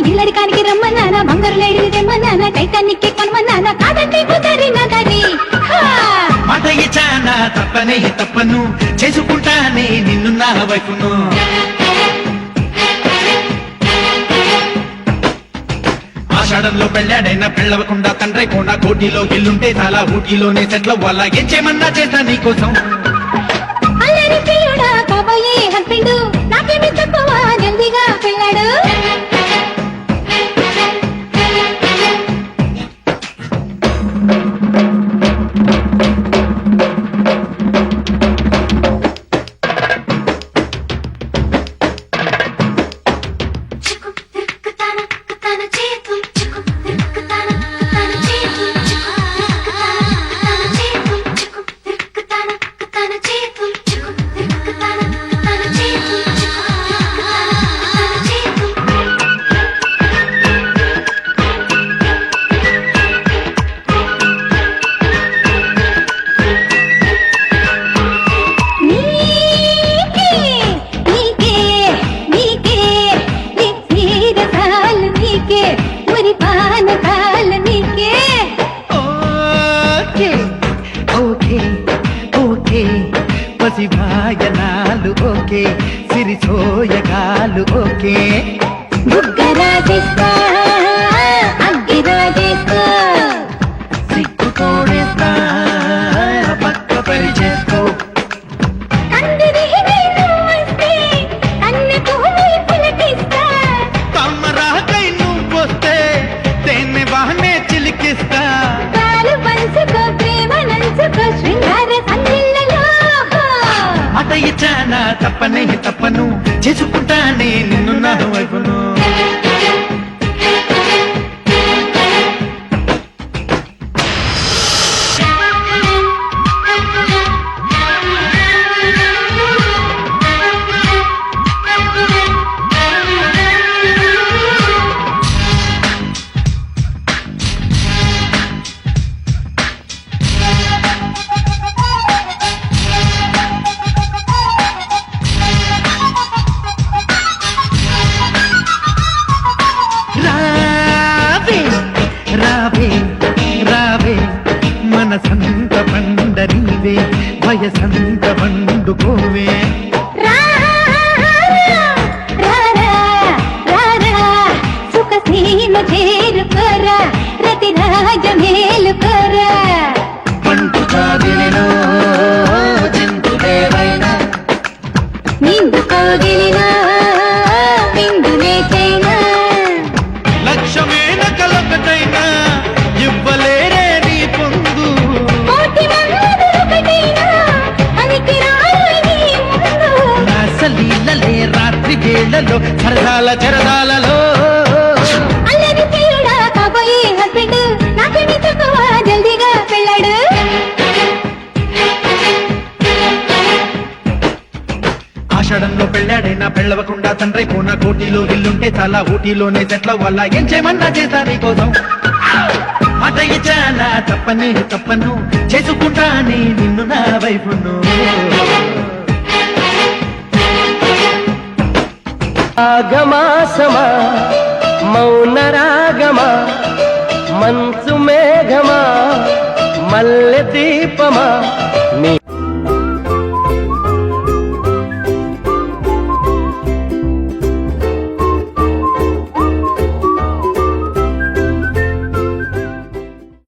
ఇల్లడికానికి రమ్మన్నానా, బంగారు lady తెమ్మన్నానా, Titanic కొనమన్నానా, కాదంటే కుదరినదని మాట ఇచ్చానా తప్పనే తప్పను, చేసుకుంటానే నిన్ను నా వైపును. ఆషాఢంలో పెళ్ళాడైనా పెళ్ళవకుండా తండ్రి కూడా కోటిలో ఇల్లుంటే చాలా ఊటీలోనే సెట్ల వల్ల ఏం చేయమన్నా చేస్తా నీకోసం. అల్లరి ప్రియుడా కాబోయే హస్బెండ్, నాకేమి తక్కువ జల్దీగా పెళ్ళాడు. పసిభాయనాలు ఓకే, సిరిసోయగాలు ఓకే, బుగ్గరాజేస్తా అగ్గిరాజేస్తా, సిగ్గు తోడేస్తా పక్క పరిచేస్తూ, కమ్మరాకై నువ్వొస్తే తేనె వాహనే చిలికిస్తా, మాట ఇచ్చానా తప్పనే తప్పను, చేసుకుంటానే నిన్ను నా వైపును. మనసంత పండరీవే, వయసంత పండుకోవే, సుఖసీమ చేరుకోరా, రతి రాజ మేలుకోరా, పంటు చాదిలినో జంతుదేవైనా, నిండు కోగిలినా నిండునే చైనా, లక్ష్యమైన కలొకటైనా ఇవ్వలేరే నీ పొందు, సలీలలే రాత్రి వేళలో సరదాల జరదాలలో. అల్లరి ప్రియుడా కాబోయే హస్బెండ్, నాకేమి తక్కువ జల్దీగా పెళ్ళాడు. ఆషాఢంలో పెళ్ళాడైనా పెళ్ళవకుండా తండ్రి కోన కోటిలో ఇల్లుంటే చాలా ఊటీలోనే సెట్ల వల్ల ఏం చేయమన్నా చేస్తా నీకోసం. మాట ఇచ్చానా తప్పనే తప్పను, చేసుకుంటానే నిన్ను నా వైపును. ఆగమాసమా మౌనరాగమా, మంచు మేఘమా, మల్లె దీపమా, నీ